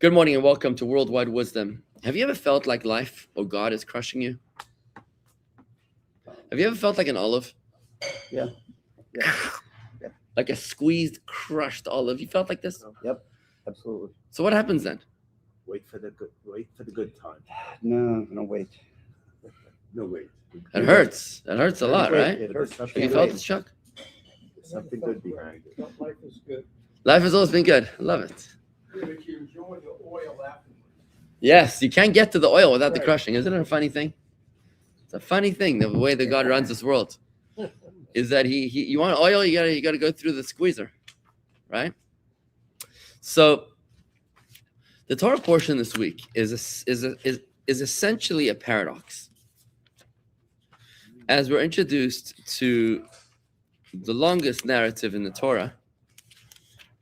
Good morning and welcome to Worldwide Wisdom. Have you ever felt like life or God is crushing you? Have you ever felt like an olive? Yeah. Like a squeezed, crushed olive. You felt like this? Yep. Absolutely. So what happens then? Wait for the good time. No wait. No wait. It hurts. It hurts a lot, Wait, right? It hurts. Have you felt this, Chuck? There's something good behind it. Life is good. Life has always been good. I love it. Yeah, but you enjoy the oil afterwards. Yes, you can't get to the oil without the Right. crushing. Isn't it a funny thing? It's a funny thing, the way that God runs this world. Is that you want oil, you gotta go through the squeezer, right? So the Torah portion this week is essentially a paradox. As we're introduced to the longest narrative in the Torah,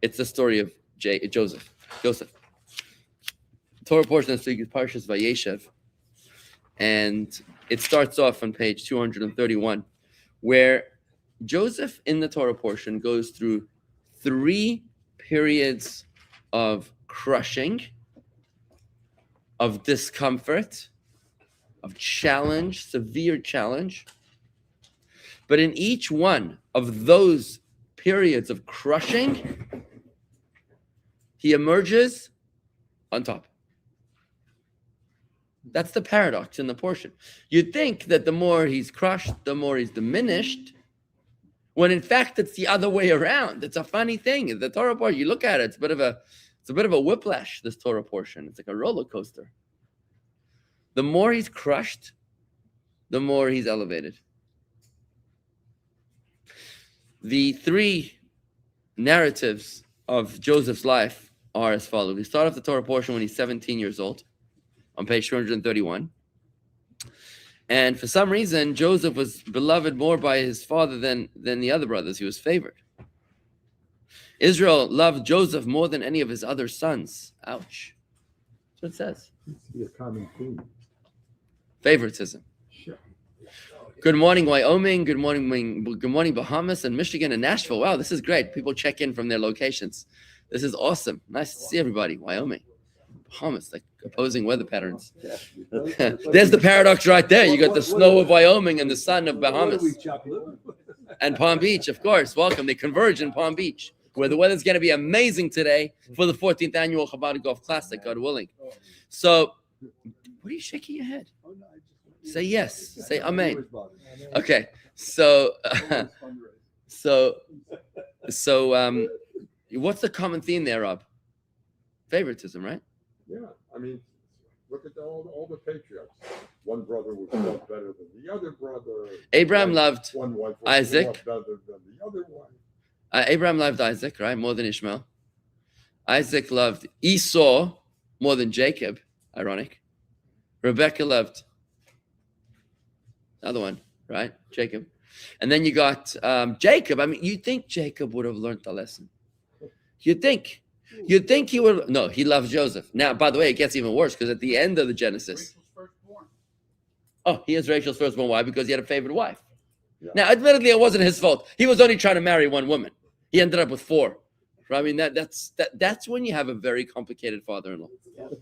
it's the story of Joseph. The Torah portion this week is Parshas VaYeishev, and it starts off on page 231, where Joseph in the Torah portion goes through 3 periods of crushing, of discomfort, of challenge, severe challenge. But in each one of those periods of crushing, he emerges on top. That's the paradox in the portion. You'd think that the more he's crushed, the more he's diminished, when in fact it's the other way around. It's a funny thing. The Torah portion, you look at it, it's a bit of a whiplash, this Torah portion. It's like a roller coaster. The more he's crushed, the more he's elevated. The 3 narratives of Joseph's life are as follows. We start off the Torah portion when he's 17 years old, on page 231. And for some reason, Joseph was beloved more by his father than the other brothers. He was favored. Israel loved Joseph more than any of his other sons. Ouch. That's what it says. It's a common theme. Favoritism. Sure. Good morning, Wyoming. Good morning, Bahamas and Michigan and Nashville. Wow, this is great. People check in from their locations. This is awesome. Nice to see everybody. Wyoming, Bahamas, like opposing weather patterns. There's the paradox right there. You got the snow of Wyoming and the sun of Bahamas. And Palm Beach, of course. Welcome. They converge in Palm Beach, where the weather's going to be amazing today for the 14th annual Chabad Golf Classic, God willing. So, what are you shaking your head? Say yes. Say amen. Okay. So, what's the common theme there, Rob? Favoritism, right? Yeah, I mean, look at all the patriarchs. One brother was loved better than the other brother. Abraham loved one wife was Isaac. loved better than the other wife. Abraham loved Isaac, right? More than Ishmael. Isaac loved Esau more than Jacob. Ironic. Rebecca loved another one, right? Jacob. And then you got Jacob. I mean, you'd think Jacob would have learned the lesson. You'd think he would. No, he loves Joseph. Now, by the way, it gets even worse because at the end of the Genesis, Rachel's firstborn. oh, he is Rachel's firstborn. Why? Because he had a favorite wife. Yeah. Now, admittedly, it wasn't his fault. He was only trying to marry one woman. He ended up with 4. I mean, that's when you have a very complicated father-in-law.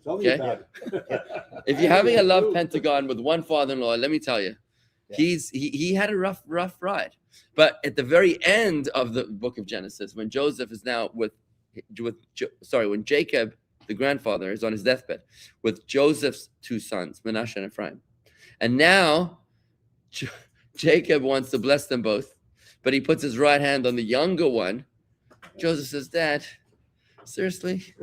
Tell me Okay. about it. If you're having a love pentagon with one father-in-law, let me tell you, Yeah. he had a rough ride. But at the very end of the book of Genesis, when Joseph is now when Jacob, the grandfather, is on his deathbed with Joseph's 2 sons, Manasseh and Ephraim, and now Jacob wants to bless them both, but he puts his right hand on the younger one. Joseph says, "Dad, seriously?"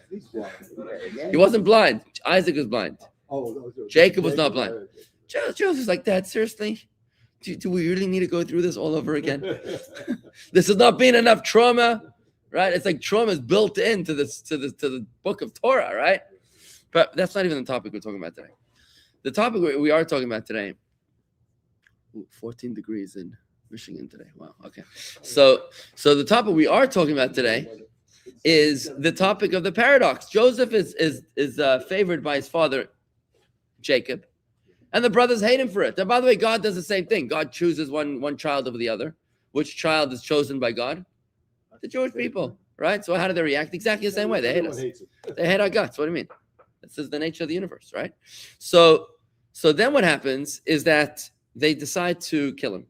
He's blind. He wasn't blind. Isaac was blind. Oh, Jacob was not blind. Joseph's like, "Dad, seriously? Do we really need to go through this all over again? This has not been enough trauma, right? It's like trauma is built into the book of Torah, right? But that's not even the topic we're talking about today. The topic we are talking about today, 14 degrees in Michigan today. Wow. Okay. So the topic we are talking about today is the topic of the paradox. Joseph is favored by his father, Jacob. And the brothers hate him for it. And by the way, God does the same thing. God chooses one child over the other. Which child is chosen by God? The Jewish people. right? So how do they react? Exactly the same way. They hate Everyone us. hates it. They hate our guts. What do you mean? This is the nature of the universe, right? So then what happens is that they decide to kill him.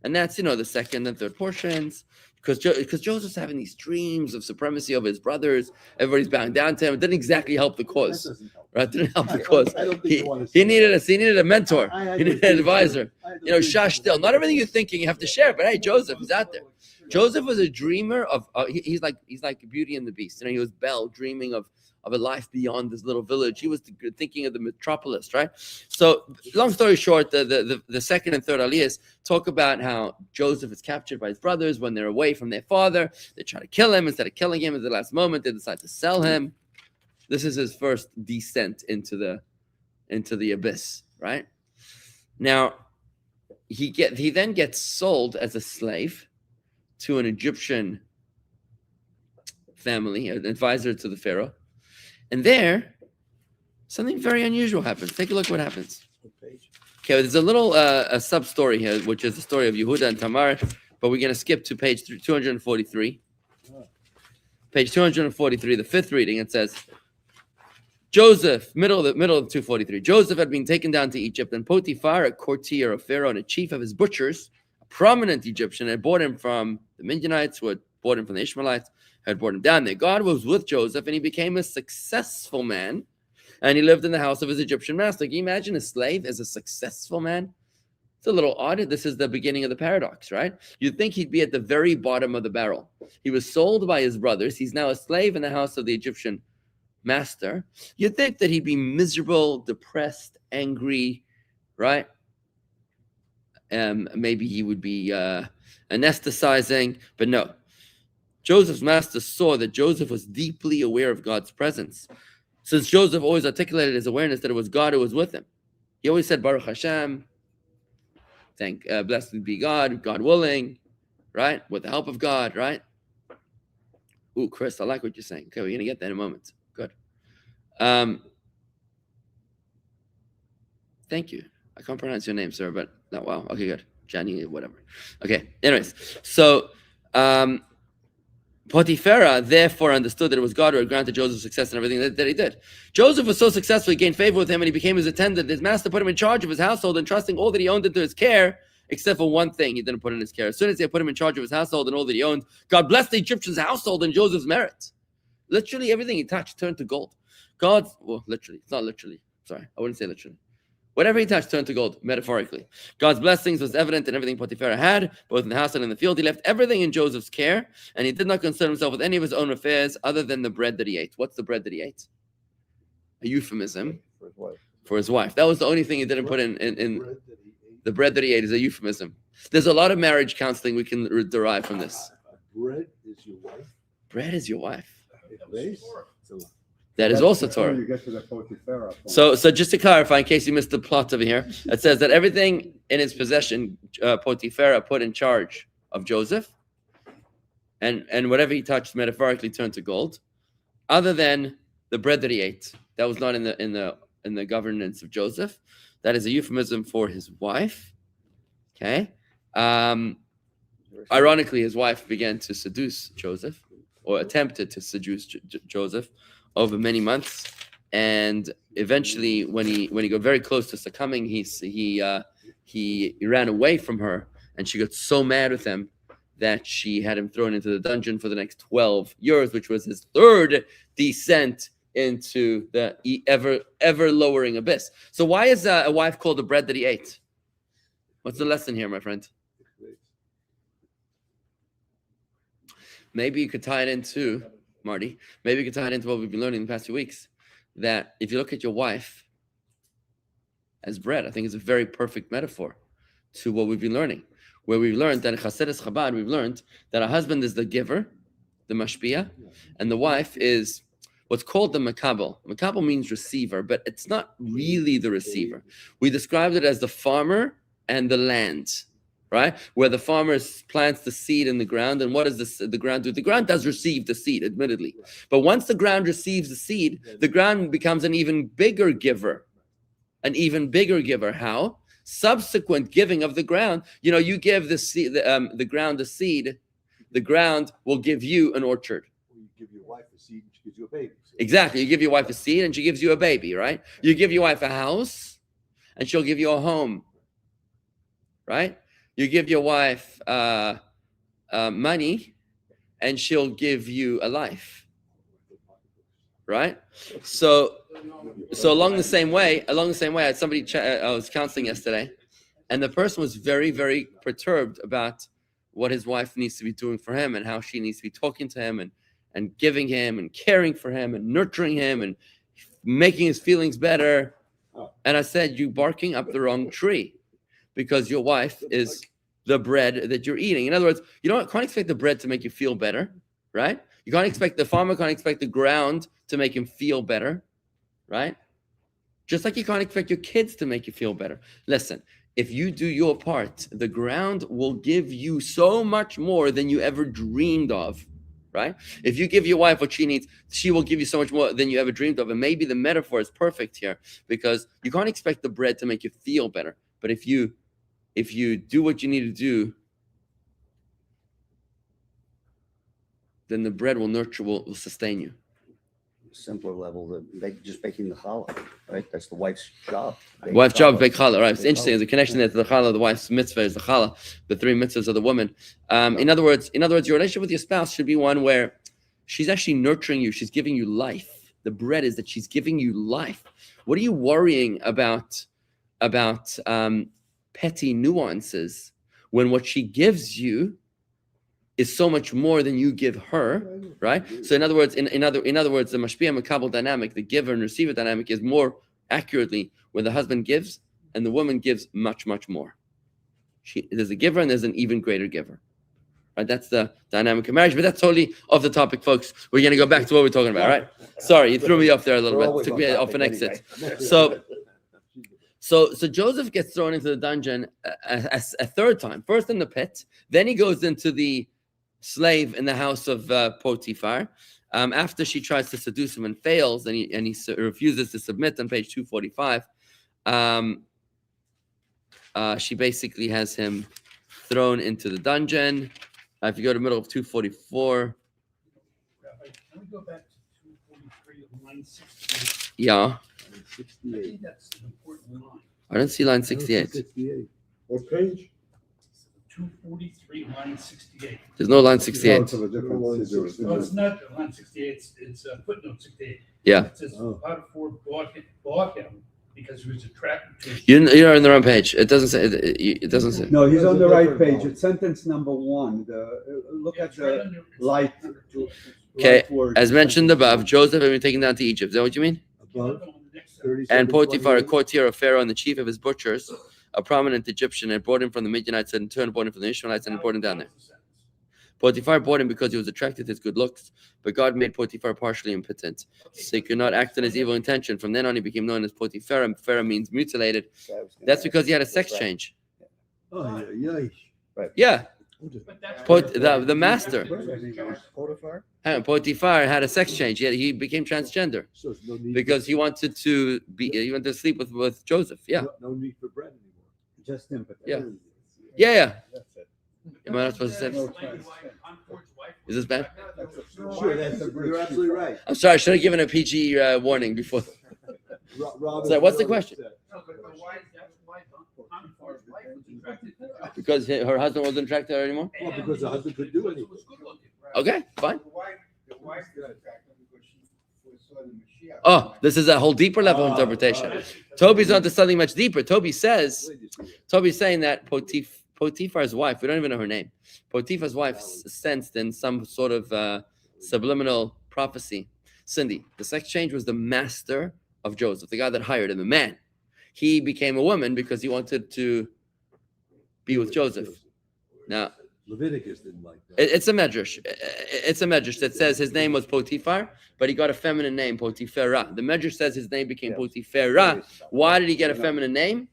And that's, the second and third portions. Because Joseph's having these dreams of supremacy over his brothers. Everybody's bowing down to him. It didn't exactly help the That cause. doesn't help. Right? It didn't help the I cause. don't think you want to He say needed that. he needed a mentor. I had He to needed an think so. advisor. I had to think Shush so. still. Not everything you're thinking you have to share, but hey, Joseph is out there. Joseph was a dreamer of he's like Beauty and the Beast. He was Belle dreaming of a life beyond this little village. He was thinking of the metropolis, right? So long story short, the second and third aliyahs talk about how Joseph is captured by his brothers when they're away from their father. They try to kill him. Instead of killing him at the last moment, they decide to sell him. This is his first descent into the abyss, right? Now he then gets sold as a slave to an Egyptian family, an advisor to the Pharaoh. And there, something very unusual happens. Take a look what happens. Okay, there's a little a sub-story here, which is the story of Yehuda and Tamar, but we're going to skip to page 243. Page 243, the fifth reading, it says, Joseph, middle of 243, Joseph had been taken down to Egypt, and Potiphar, a courtier of Pharaoh and a chief of his butchers, a prominent Egyptian, had bought him from the Midianites, who had bought him from the Ishmaelites, had brought him down there. God was with Joseph, and he became a successful man, and he lived in the house of his Egyptian master. Can you imagine a slave as a successful man? It's a little odd. This is the beginning of the paradox, right? You'd think he'd be at the very bottom of the barrel. He was sold by his brothers. He's now a slave in the house of the Egyptian master. You'd think that he'd be miserable, depressed, angry, right? Maybe he would be anesthetizing, but no. Joseph's master saw that Joseph was deeply aware of God's presence. Since Joseph always articulated his awareness that it was God who was with him. He always said, Baruch Hashem, blessed be God, God willing, right? With the help of God, right? Ooh, Chris, I like what you're saying. Okay, we're going to get that in a moment. Good. Thank you. I can't pronounce your name, sir, but no, wow. Okay, good. Johnny, whatever. Okay, anyways. So, Potiphar therefore understood that it was God who had granted Joseph success in everything that he did. Joseph was so successful, he gained favor with him, and he became his attendant. His master put him in charge of his household, entrusting all that he owned into his care, except for one thing he didn't put in his care. As soon as they put him in charge of his household and all that he owned, God blessed the Egyptian's household and Joseph's merit. Literally, everything he touched turned to gold. Literally, it's not literally. Sorry, I wouldn't say literally. Whatever he touched turned to gold, metaphorically. God's blessings was evident in everything Potiphar had, both in the house and in the field. He left everything in Joseph's care, and he did not concern himself with any of his own affairs other than the bread that he ate. What's the bread that he ate? A euphemism For his wife. for his wife. That was the only thing he didn't put in the bread that he ate is a euphemism. There's a lot of marriage counseling we can derive from this. Bread is your wife. Bread is your wife. Base? That is also Torah. You get to the Potiphar point. So just to clarify, in case you missed the plot over here, it says that everything in his possession, Potiphar put in charge of Joseph, and whatever he touched metaphorically turned to gold, other than the bread that he ate. That was not in the governance of Joseph. That is a euphemism for his wife. Okay. Ironically, his wife began to seduce Joseph, or attempted to seduce Joseph over many months, and eventually, when he got very close to succumbing, he ran away from her, and she got so mad with him that she had him thrown into the dungeon for the next 12 years, which was his third descent into the ever lowering abyss. So why is a wife called the bread that he ate? What's the lesson here, my friend? Maybe you could tie it into, Marty, maybe you could tie it into what we've been learning in the past few weeks, that if you look at your wife as bread, I think it's a very perfect metaphor to what we've been learning, where we've learned that in Chassidus Chabad, we've learned that a husband is the giver, the mashpia, and the wife is what's called the makabel. Makabel means receiver, but it's not really the receiver. We described it as the farmer and the land, right? Where the farmer plants the seed in the ground, and what does the ground do? The ground does receive the seed, admittedly. But once the ground receives the seed, the ground becomes an even bigger giver. An even bigger giver. How? Subsequent giving of the ground. You give the seed, the ground the seed, the ground will give you an orchard. You give your wife a seed and she gives you a baby. Exactly. You give your wife a seed and she gives you a baby, right? You give your wife a house and she'll give you a home, right? You give your wife money and she'll give you a life, right? So along the same way, I had somebody I was counseling yesterday, and the person was very, very perturbed about what his wife needs to be doing for him and how she needs to be talking to him and giving him and caring for him and nurturing him and making his feelings better. And I said, you barking up the wrong tree, because your wife is the bread that you're eating. In other words, you can't expect the bread to make you feel better, right? You can't expect the farmer can't expect the ground to make him feel better, right? Just like you can't expect your kids to make you feel better. Listen, if you do your part, the ground will give you so much more than you ever dreamed of, right? If you give your wife what she needs, she will give you so much more than you ever dreamed of. And maybe the metaphor is perfect here, because you can't expect the bread to make you feel better. But if you do what you need to do, then the bread will nurture, will sustain you. Simpler level, just baking the challah, right? That's the wife's job. Wife's job, bake challah, right? It's Bake interesting. challah. There's a connection there to the challah. The wife's mitzvah is the challah. The 3 mitzvahs of the woman. In other words, your relationship with your spouse should be one where she's actually nurturing you. She's giving you life. The bread is that she's giving you life. What are you worrying about petty nuances when what she gives you is so much more than you give her, right? So in other words, in other words, the mashpia makabel dynamic, the giver and receiver dynamic, is more accurately when the husband gives and the woman gives much, much more. There's a giver and there's an even greater giver, right? That's the dynamic of marriage. But that's totally off the topic, folks. We're going to go back to what we're talking about, right? Sorry, you threw me off there a little bit. Took me off an exit. So Joseph gets thrown into the dungeon a third time. First in the pit, then he goes into the slave in the house of Potiphar. After she tries to seduce him and fails, and he refuses to submit on page 245, she basically has him thrown into the dungeon. If you go to the middle of 244. Can we go back to 243 of line 68? Yeah. I think that's an important line. I don't see line 68. 68. What page? 243, line 68. There's no line 68. Of a different No, it's not line 68. It's footnote 68. Yeah. It says Potiphar bought him because he was attracted to his. You're on the wrong page. It doesn't say. It doesn't say. No, he's on the right different page. line. It's sentence number 1. Look at It's right the under- it's light. number 2. Okay, light word. as mentioned above, Joseph had been taken down to Egypt. Is that what you mean? Above On the next sentence. And Potiphar, a 37:28. courtier of Pharaoh and the chief of his butchers, a prominent Egyptian, had brought him from the Midianites and in turn brought him from the Ishmaelites and brought him down there. Potiphar bought him because he was attracted to his good looks, but God made Potiphar partially impotent, so he could not act on his evil intention. From then on, he became known as Potiphar, and Pharaoh means mutilated. That's because he had a sex change. Oh, yeah, yeah. Yeah, But that's the master. Potiphar? Hang on, Potiphar had a sex change. He became transgender So there's no need because he wanted to sleep with Joseph. Yeah, no need for bread anymore. Just impotent. Yeah. yeah. That's it. Am I not supposed to say? Is this bad? Sure, you're absolutely right. I'm sorry. I should have given a PG warning before. So what's the question? No, but why is that why Potiphar's wife was attracted to him? Because her husband wasn't attracted to her anymore. Well, because the husband couldn't do Because he anything. was good looking. Okay, fine. The wife was attracted because she saw the Mashiach. Oh, this is a whole deeper level of interpretation. Toby's onto something much deeper. Toby's saying that Potiphar's wife, we don't even know her name. Potiphar's wife sensed in some sort of subliminal prophecy. Cindy, the sex change was the master of Joseph, the guy that hired him, the man. He became a woman because he wanted to be with Joseph. Now, Leviticus didn't like that. it's a medrash. It's a medrash that says his name was Potiphar, but he got a feminine name, Potiphera. The medrash says his name became Potiphera. Why did he get a feminine name?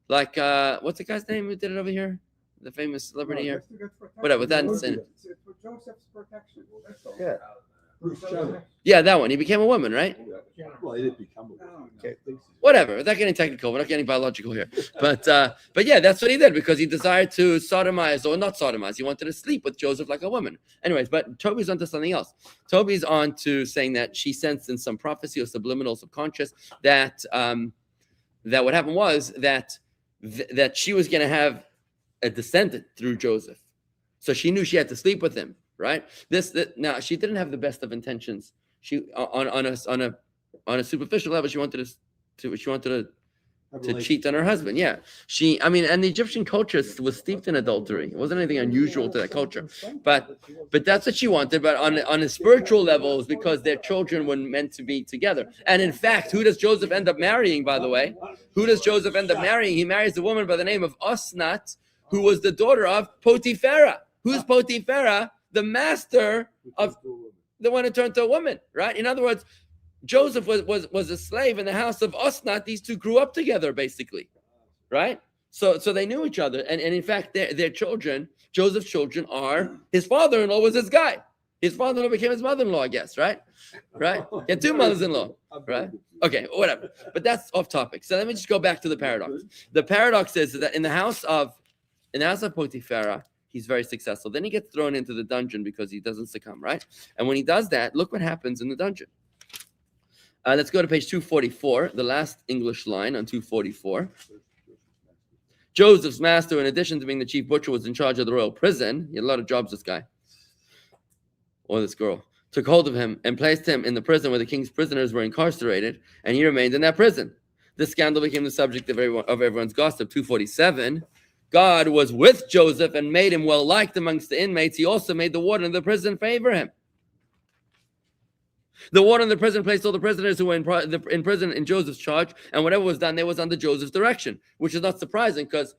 Like, what's the guy's name who did it over here? The famous celebrity here? Whatever, that's in it. It's for Joseph's protection. That's all. Yeah. Bruce Jenner. Yeah, that one. He became a woman, right? Well, it didn't become a woman. Okay. Whatever. We're not getting technical. We're not getting biological here. But yeah, that's what he did because he desired to sodomize or not sodomize. He wanted to sleep with Joseph like a woman. Anyways, but Toby's onto something else. Toby's on to saying that she sensed in some prophecy or subliminal subconscious that that what happened was that that she was going to have a descendant through Joseph. So she knew she had to sleep with him, right? Now she didn't have the best of intentions. She on a superficial level, she wanted to cheat on her husband. Yeah, and the Egyptian culture was steeped in adultery. It wasn't anything unusual to that culture, but that's what she wanted. But on a spiritual level, it was because their children were meant to be together. And in fact, who does Joseph end up marrying? By the way, who does Joseph end up marrying? He marries a woman by the name of Osnat, who was the daughter of Potipharah. Who's Potipharah? The master of the one who turned to a woman, right? In other words, Joseph was a slave in the house of Osnat. These two grew up together, basically, right? So they knew each other, and in fact, their children, Joseph's children, are his father-in-law was this guy. His father-in-law became his mother-in-law, I guess, right? Right? He had two mothers-in-law, right? Okay, whatever. But that's off topic. So let me just go back to the paradox. The paradox is that in the house of Potipharah, he's very successful. Then he gets thrown into the dungeon because he doesn't succumb, right? And when he does that, look what happens in the dungeon. Let's go to page 244, the last English line on 244. Joseph's master, in addition to being the chief butcher, was in charge of the royal prison. He had a lot of jobs, this guy. Or this girl. Took hold of him and placed him in the prison where the king's prisoners were incarcerated, and he remained in that prison. This scandal became the subject of everyone's gossip. 247. God was with Joseph and made him well liked amongst the inmates. He also made the warden of the prison favor him. The warden of the prison placed all the prisoners who were in prison in Joseph's charge, and whatever was done, they was under Joseph's direction, which is not surprising because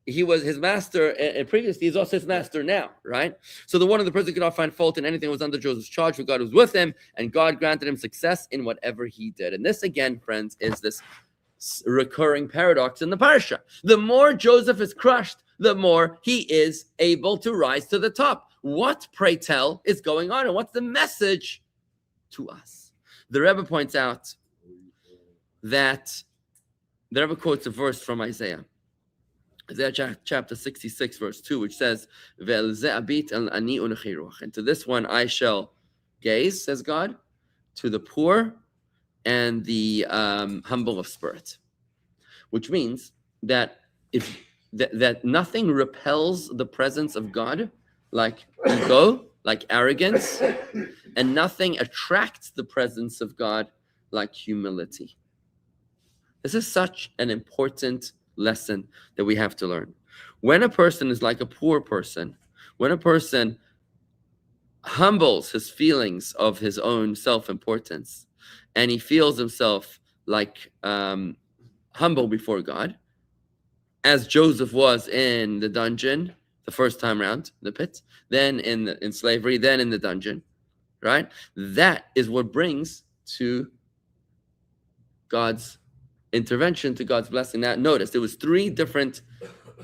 he was his master previously. He's also his master now, right? So the warden of the prison could not find fault in anything that was under Joseph's charge, for God was with him, and God granted him success in whatever he did. And this, again, friends, is this recurring paradox in the parsha. The more Joseph is crushed, the more he is able to rise to the top. What, pray tell, is going on, and what's the message to us? The Rebbe points out that the Rebbe quotes a verse from Isaiah chapter 66, verse 2, which says, and to this one I shall gaze, says God, to the poor and the humble of spirit, which means that that nothing repels the presence of God like ego, like arrogance, and nothing attracts the presence of God like humility. This is such an important lesson that we have to learn. When a person is like a poor person, when a person humbles his feelings of his own self-importance, and he feels himself like humble before God, as Joseph was in the dungeon the first time around, the pit, then in slavery, then in the dungeon, right? That is what brings to God's intervention, to God's blessing. Now, notice there was three different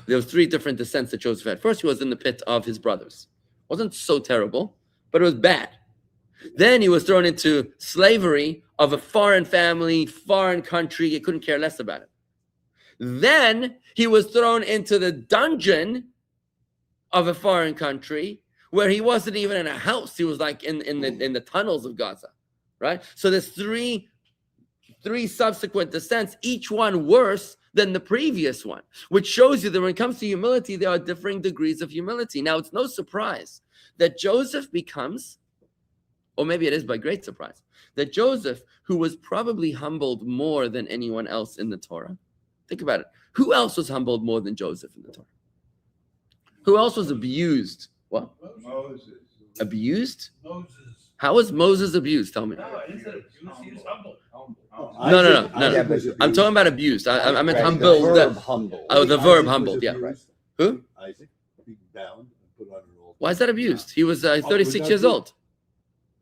descents that Joseph had. First, he was in the pit of his brothers. It wasn't so terrible, but it was bad. Then he was thrown into slavery of a foreign family, foreign country. He couldn't care less about it. Then he was thrown into the dungeon of a foreign country where he wasn't even in a house. He was like in the tunnels of Gaza, right? So there's three subsequent descents, each one worse than the previous one, which shows you that when it comes to humility, there are differing degrees of humility. Now, it's no surprise that Joseph becomes, or maybe it is by great surprise, that Joseph, who was probably humbled more than anyone else in the Torah, think about it. Who else was humbled more than Joseph in the Torah? Who else was abused? What? Moses. Abused? Moses. How was Moses abused? Tell me. No, I didn't say abuse, he was humble. No. Yeah, but I'm talking about abused. I meant right, humbled. the verb humble. Oh, the verb humbled. Yeah. Right. Who? Isaac, being bound and put on an altar. Why is that abused? He was 36 was years that old.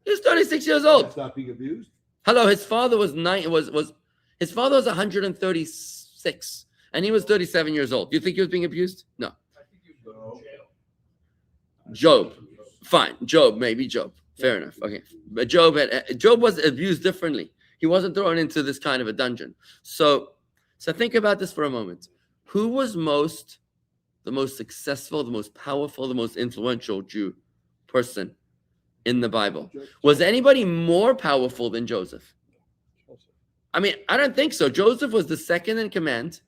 He was 36 years old. That's not being abused? Hello, his father was his father was 136, and he was 37 years old. Do you think he was being abused? No. I think he was going to jail. Job. Fine. Job, maybe Job. Fair enough. Okay. But Job was abused differently. He wasn't thrown into this kind of a dungeon. So think about this for a moment. Who was the most successful, the most powerful, the most influential Jew person in the Bible? Was anybody more powerful than Joseph? I mean, I don't think so. Joseph was the second in command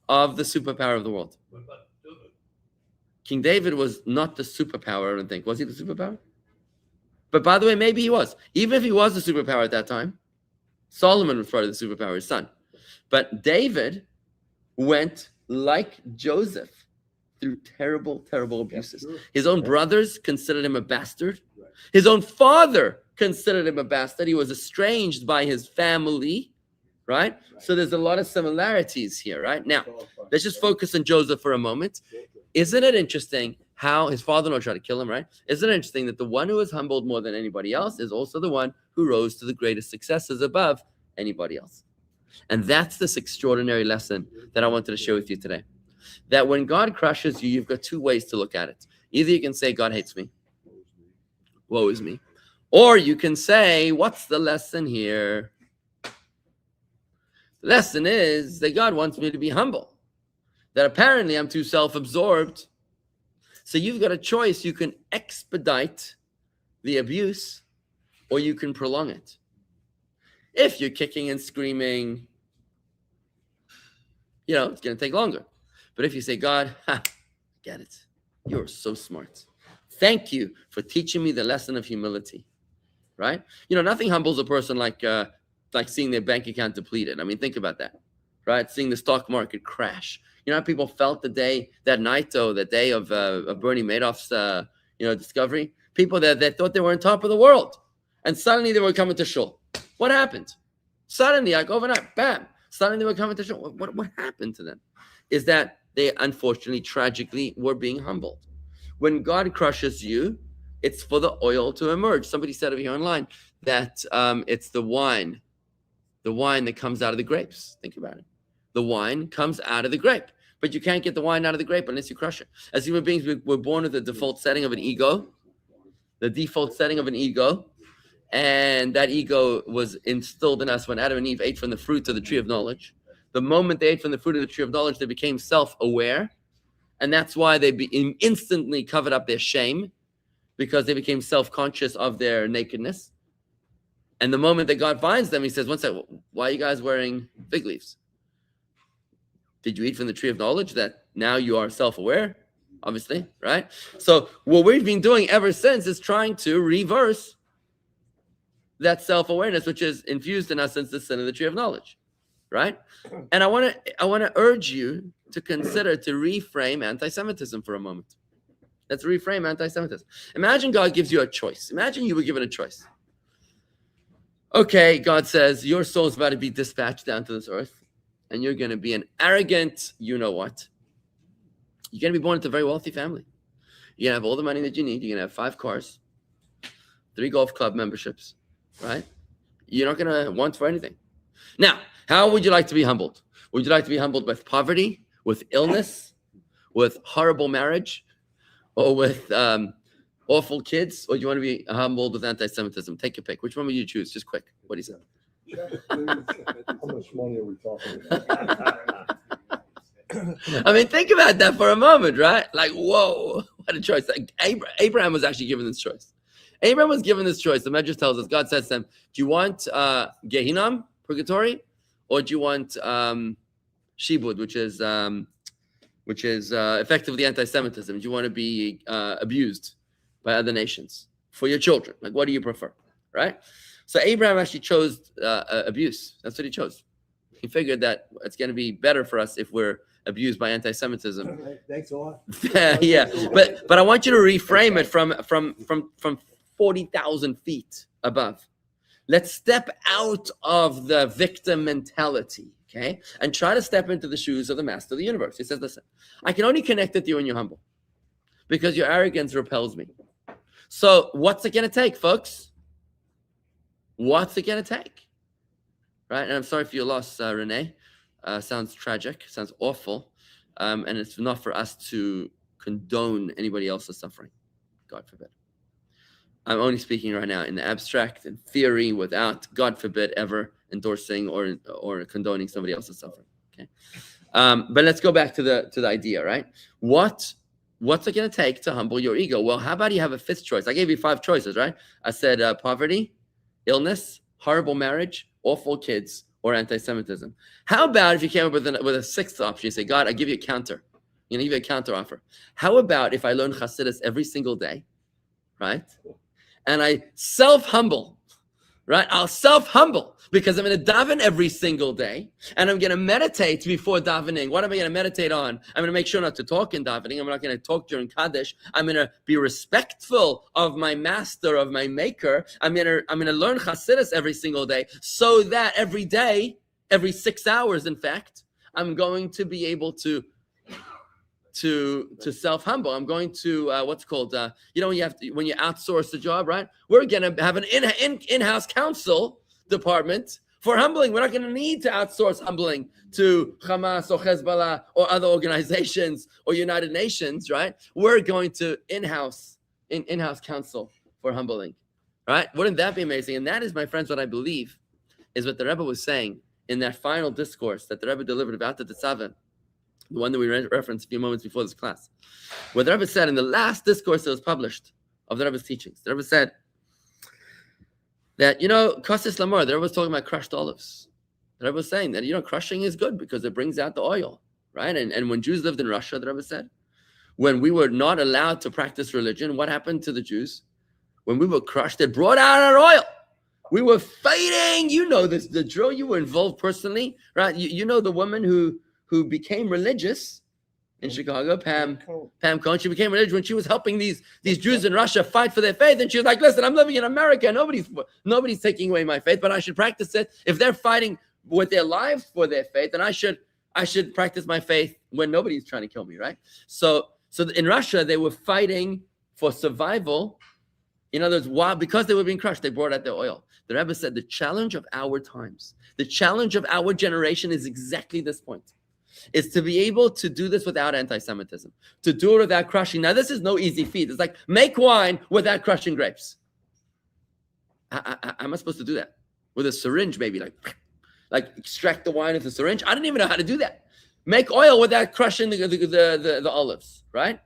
of the superpower of the world. What about David? King David was not the superpower, I don't think. Was he the superpower? But by the way, maybe he was. Even if he was the superpower at that time, Solomon was probably the superpower, his son. But David went like Joseph through terrible, terrible abuses. sure. His own brothers considered him a bastard. Right. His own father considered him a bastard. He was estranged by his family, right? So there's a lot of similarities here, right? Now, let's just focus on Joseph for a moment. Isn't it interesting how his father-in-law tried to kill him, right? Isn't it interesting that the one who was humbled more than anybody else is also the one who rose to the greatest successes above anybody else? And that's this extraordinary lesson that I wanted to share with you today. That when God crushes you, you've got two ways to look at it. Either you can say, God hates me. Woe is me. Or you can say, what's the lesson here? The lesson is that God wants me to be humble. That apparently I'm too self-absorbed. So you've got a choice. You can expedite the abuse or you can prolong it. If you're kicking and screaming, it's going to take longer. But if you say, God, get it. You're so smart. Thank you for teaching me the lesson of humility, right? Nothing humbles a person like seeing their bank account depleted. I mean, think about that, right? Seeing the stock market crash. You know how people felt the day of Bernie Madoff's, discovery? People that thought they were on top of the world. And suddenly they were coming to shul. What happened? Suddenly, like overnight, bam. Suddenly they were coming to shul. What happened to them? Is that they unfortunately, tragically, were being humbled. When God crushes you, it's for the oil to emerge. Somebody said over here online that it's the wine that comes out of the grapes. Think about it. The wine comes out of the grape. But you can't get the wine out of the grape unless you crush it. As human beings, we're born with the default setting of an ego. And that ego was instilled in us when Adam and Eve ate from the fruit of the tree of knowledge. The moment they ate from the fruit of the tree of knowledge, they became self-aware. And that's why they instantly covered up their shame, because they became self-conscious of their nakedness. And the moment that God finds them, he says, one second, why are you guys wearing fig leaves? Did you eat from the tree of knowledge that now you are self-aware? Obviously, right? So what we've been doing ever since is trying to reverse that self-awareness, which is infused in us since the sin of the tree of knowledge, right? And I want to urge you to consider to reframe anti-Semitism for a moment. Let's reframe anti-Semitism. Imagine God gives you a choice. Imagine you were given a choice. Okay, God says, your soul is about to be dispatched down to this earth, and you're going to be an arrogant, you-know-what. You're going to be born into a very wealthy family. You're going to have all the money that you need. You're going to have 5 cars, 3 golf club memberships, right? You're not going to want for anything. Now, how would you like to be humbled? Would you like to be humbled with poverty, with illness, with horrible marriage, or with awful kids? Or do you want to be humbled with anti-Semitism? Take your pick. Which one would you choose? Just quick. What do you say? How much money are we talking about? I mean, think about that for a moment, right? Like, whoa, what a choice. Like, Abraham was actually given this choice. Abraham was given this choice. The Medrash tells us, God says to him, do you want Gehinnom, purgatory, or do you want Shibud, which is effectively anti-Semitism? Do you want to be abused by other nations for your children? Like, what do you prefer, right? So Abraham actually chose abuse. That's what he chose. He figured that it's going to be better for us if we're abused by anti-Semitism. Thanks a lot. Yeah, but I want you to reframe it from 40,000 feet above. Let's step out of the victim mentality, okay, and try to step into the shoes of the master of the universe. He says, listen, I can only connect with you when you're humble, because your arrogance repels me. So what's it going to take, folks? What's it going to take? Right? And I'm sorry for your loss, Renee. Sounds tragic, sounds awful. And it's not for us to condone anybody else's suffering. God forbid. I'm only speaking right now in the abstract and theory without, God forbid, ever endorsing or condoning somebody else's suffering. Okay, but let's go back to the idea, right? What's it going to take to humble your ego? Well, how about you have a fifth choice? I gave you 5 choices, right? I said poverty, illness, horrible marriage, awful kids, or anti-Semitism. How about if you came up with a sixth option? You say, God, I give you a counter. Give you a counter offer. How about if I learn Chassidus every single day, right? And I self-humble, right? I'll self-humble because I'm going to daven every single day, and I'm going to meditate before davening. What am I going to meditate on? I'm going to make sure not to talk in davening. I'm not going to talk during Kaddish. I'm going to be respectful of my master, of my maker. I'm going to learn Chassidus every single day, so that every day, every 6 hours, in fact, I'm going to be able to self-humble. I'm going to what's called when you outsource the job, right? We're going to have an in-house counsel department for humbling. We're not going to need to outsource humbling to Hamas or Hezbollah or other organizations or United Nations, right? We're going to in-house counsel for humbling, right? Wouldn't that be amazing? And that is, my friends, what I believe is what the Rebbe was saying in that final discourse that the Rebbe delivered about the Tetzaveh, the one that we referenced a few moments before this class, where the Rebbe said in the last discourse that was published of the Rebbe's teachings, the Rebbe said that, Kosis Lamor, the Rebbe was talking about crushed olives. The Rebbe was saying that, crushing is good because it brings out the oil, right? And when Jews lived in Russia, the Rebbe said, when we were not allowed to practice religion, what happened to the Jews? When we were crushed, it brought out our oil. We were fighting. You know this, the drill. You were involved personally, right? You know the woman who became religious in Chicago, Pam Cohen. She became religious when she was helping these Jews in Russia fight for their faith. And she was like, listen, I'm living in America. Nobody's taking away my faith, but I should practice it. If they're fighting with their lives for their faith, then I should practice my faith when nobody's trying to kill me, right? So in Russia, they were fighting for survival. In other words, because they were being crushed, they brought out their oil. The Rebbe said the challenge of our times, the challenge of our generation is exactly this point. Is to be able to do this without anti-Semitism, to do it without crushing. Now, this is no easy feat. It's like, make wine without crushing grapes. How am I supposed to do that? With a syringe, maybe, like extract the wine with a syringe? I didn't even know how to do that. Make oil without crushing the olives, right?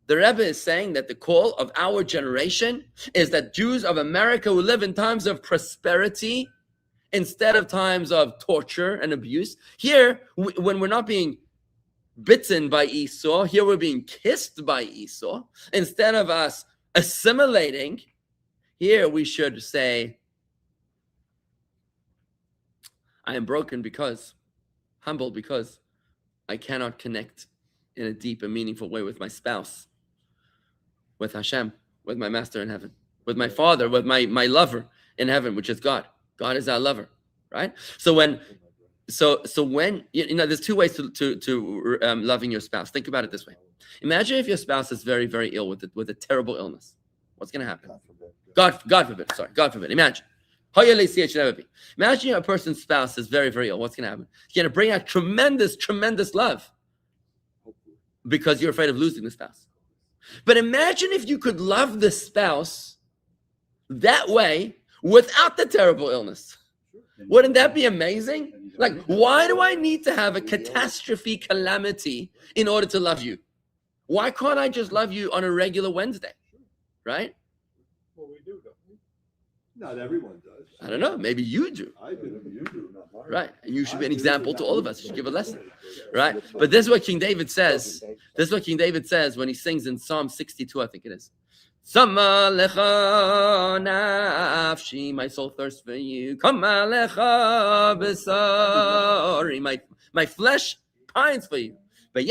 The Rebbe is saying that the call of our generation is that Jews of America who live in times of prosperity instead of times of torture and abuse. Here, when we're not being bitten by Esau, here we're being kissed by Esau. Instead of us assimilating, here we should say, I am broken humbled because I cannot connect in a deep and meaningful way with my spouse, with Hashem, with my master in heaven, with my father, with my lover in heaven, which is God. God is our lover, right? So when there's 2 ways to loving your spouse. Think about it this way. Imagine if your spouse is very, very ill with a terrible illness. What's going to happen? God forbid. Imagine. Imagine a person's spouse is very, very ill. What's going to happen? It's going to bring out tremendous, tremendous love because you're afraid of losing the spouse. But imagine if you could love the spouse that way without the terrible illness. Wouldn't that be amazing? Like, why do I need to have a catastrophe, calamity in order to love you? Why can't I just love you on a regular Wednesday? Right? Well, we do, don't we? Not everyone does. I don't know. Maybe you do. I do. You do, not mine. Right. And you should be an example to all of us. You should give a lesson. Right? But this is what King David says. This is what King David says when he sings in Psalm 62, I think it is. Sama lecha nafshi, my soul thirsts for you. Kama lecha besari, my flesh pines for you. But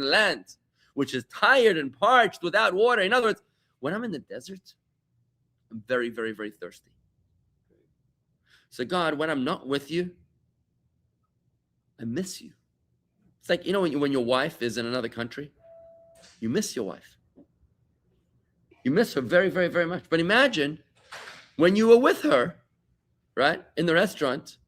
land, which is tired and parched without water. In other words, when I'm in the desert, I'm very, very, very thirsty. So God, when I'm not with you, I miss you. It's like, when your wife is in another country, you miss your wife. You miss her very, very, very much. But imagine when you were with her, right, in the restaurant.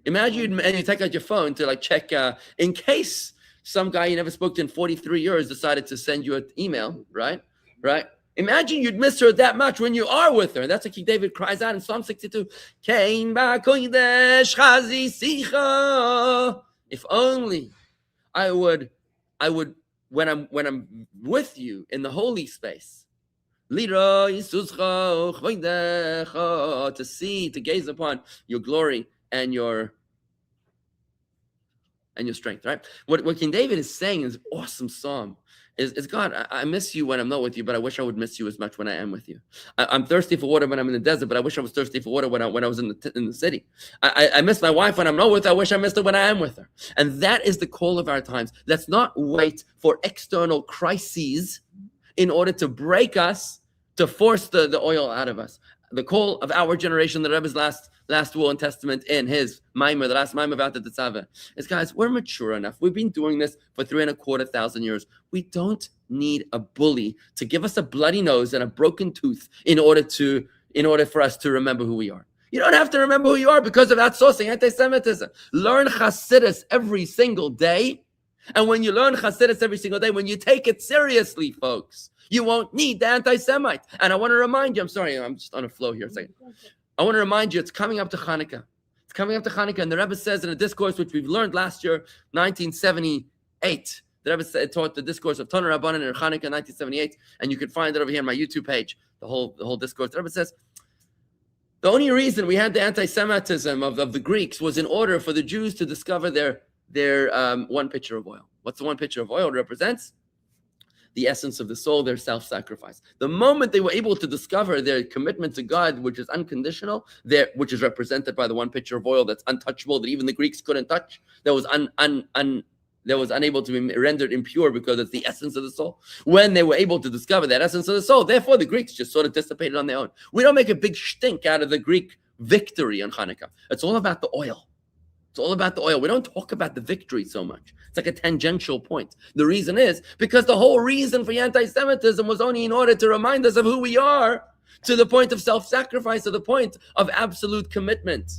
Imagine you take out your phone to check in case some guy you never spoke to in 43 years decided to send you an email, right? Imagine you'd miss her that much when you are with her. That's what King David cries out in Psalm 62. Kein ba'kodesh chazi sicha. If only I would, when I'm with you in the holy space, to see, to gaze upon your glory and your strength, right? What King David is saying is awesome psalm. Is God, I miss you when I'm not with you, but I wish I would miss you as much when I am with you. I'm thirsty for water when I'm in the desert, but I wish I was thirsty for water when I was in the city. I miss my wife when I'm not with her. I wish I missed her when I am with her. And that is the call of our times. Let's not wait for external crises in order to break us, to force the oil out of us. The call of our generation, the Rebbe's last will and testament in his Maimer, the last Maimer about the Tetzaveh, is, guys, we're mature enough. We've been doing this for 3,250 years. We don't need a bully to give us a bloody nose and a broken tooth in order for us to remember who we are. You don't have to remember who you are because of outsourcing anti-Semitism. Learn Hasidus every single day. And when you learn Hasidus every single day, when you take it seriously, folks, you won't need the anti-Semite. And I want to remind you, I'm sorry, I'm just on a flow here a second. I want to remind you, it's coming up to Hanukkah. It's coming up to Hanukkah, and the Rebbe says in a discourse which we've learned last year, 1978, the Rebbe taught the discourse of Toner Rabbanan in Hanukkah, 1978, and you can find it over here on my YouTube page, the whole discourse. The Rebbe says, the only reason we had the anti-Semitism of the Greeks was in order for the Jews to discover their one pitcher of oil. What's the one pitcher of oil represents? The essence of the soul, their self-sacrifice. The moment they were able to discover their commitment to God, which is unconditional, which is represented by the one pitcher of oil that's untouchable, that even the Greeks couldn't touch, that was unable to be rendered impure because it's the essence of the soul. When they were able to discover that essence of the soul, therefore the Greeks just sort of dissipated on their own. We don't make a big stink out of the Greek victory on Hanukkah. It's all about the oil. It's all about the oil. We don't talk about the victory so much. It's like a tangential point. The reason is because the whole reason for anti-Semitism was only in order to remind us of who we are, to the point of self-sacrifice, to the point of absolute commitment,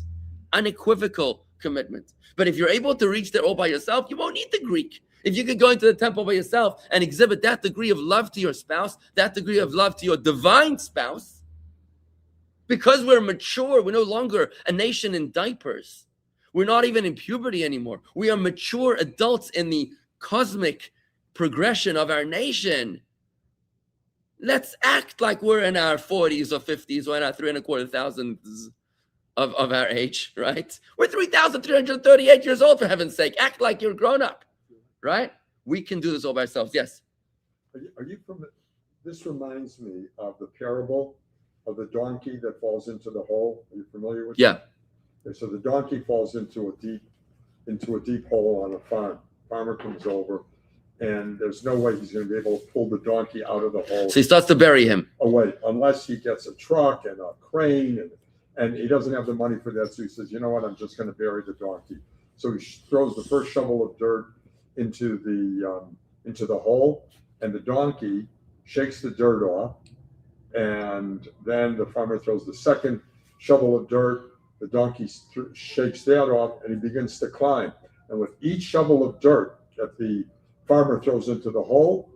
unequivocal commitment. But if you're able to reach that all by yourself, you won't need the Greek. If you could go into the temple by yourself and exhibit that degree of love to your spouse, that degree of love to your divine spouse, because we're mature, we're no longer a nation in diapers. We're not even in puberty anymore. We are mature adults in the cosmic progression of our nation. Let's act like we're in our 40s or 50s or in our 3,250 of our age, right? We're 3,338 years old, for heaven's sake. Act like you're grown up, right? We can do this all by ourselves. Yes? Are you this reminds me of the parable of the donkey that falls into the hole. Are you familiar with Yeah. And so the donkey falls into a deep hole on a farm. Farmer comes over, and there's no way he's going to be able to pull the donkey out of the hole. So he starts to bury him away, unless he gets a truck and a crane, and he doesn't have the money for that. So he says, you know what, I'm just going to bury the donkey. So he throws the first shovel of dirt into the hole, and the donkey shakes the dirt off, and then the farmer throws the second shovel of dirt. The donkey shakes that off, and he begins to climb. And with each shovel of dirt that the farmer throws into the hole,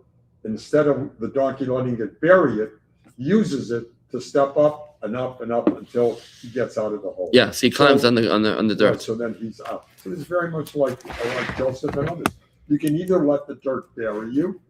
instead of the donkey letting it bury it, uses it to step up and up and up until he gets out of the hole. Yeah, so he climbs on the dirt. Right, so then he's up. So it's very much like Joseph and others. You can either let the dirt bury you,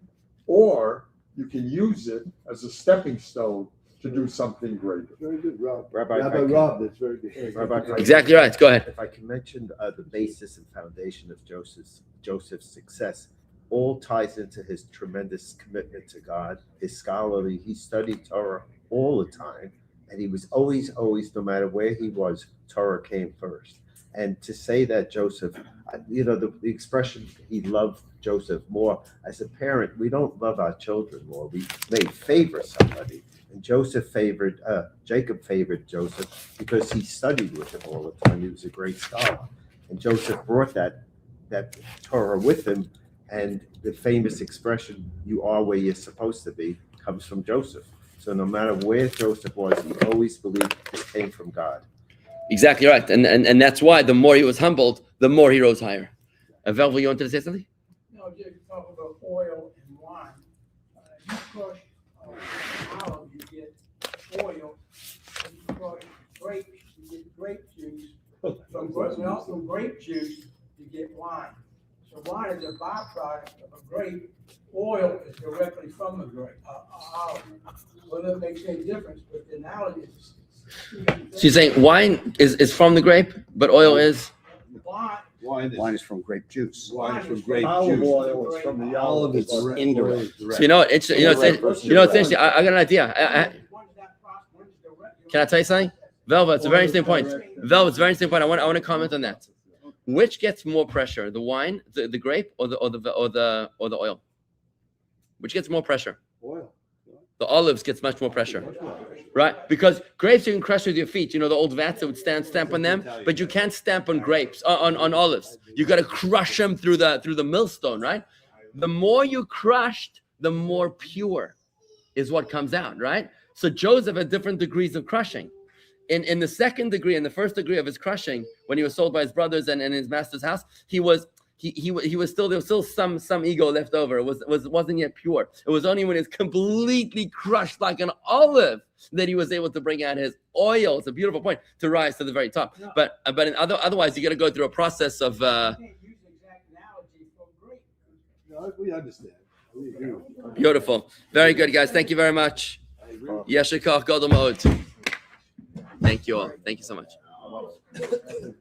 or you can use it as a stepping stone to do something greater. Very good, Rob. Rabbi, Rob, that's very good. Rabbi, Exactly right. Go ahead. if I can mention the basis and foundation of Joseph's success, all ties into his tremendous commitment to God, his scholarly. He studied Torah all the time, and he was always, no matter where he was, Torah came first. And to say that Joseph, the expression, he loved Joseph more. As a parent, we don't love our children more. We may favor somebody. And Jacob favored Joseph because he studied with him all the time. He was a great scholar. And Joseph brought that Torah with him. And the famous expression, you are where you're supposed to be, comes from Joseph. So no matter where Joseph was, he always believed it came from God. Exactly right. And that's why the more he was humbled, the more he rose higher. Velva, you wanted to say something? No, just talk about oil and wine. You crush olive, you get oil. From grapes, you get grape juice. From grape juice, you get wine. So wine is a byproduct of a grape. Oil is directly from the grape, olive. Whether it makes any difference, but the analogy is. So you're saying wine is from the grape, but oil is? Wine. Wine is from grape juice. Wine is from grape Olive juice. oil is from the olive. It's indirect. So you know what? It's it's interesting. I got an idea. Can I tell you something? Velvet, it's a very interesting point. Velvet, it's a very interesting point. I want to comment on that. Which gets more pressure, the wine, the grape, or the oil? Which gets more pressure? Oil. The olives gets much more pressure, right? Because grapes you can crush with your feet. You know the old vats that would stamp on them, but you can't stamp on grapes on olives. You got to crush them through the millstone, right? The more you crushed, the more pure is what comes out, right? So Joseph had different degrees of crushing. In the second degree, in the first degree of his crushing, when he was sold by his brothers and in his master's house, he was still, there was still some ego left over. It wasn't yet pure. It was only when it's completely crushed like an olive that he was able to bring out his oil. It's a beautiful point to rise to the very top. But otherwise you got to go through a process of. No, we understand. We agree with you. Beautiful, very good, guys. Thank you very much. Yeshikach Gadol Ma'od. Thank you all. Thank you so much.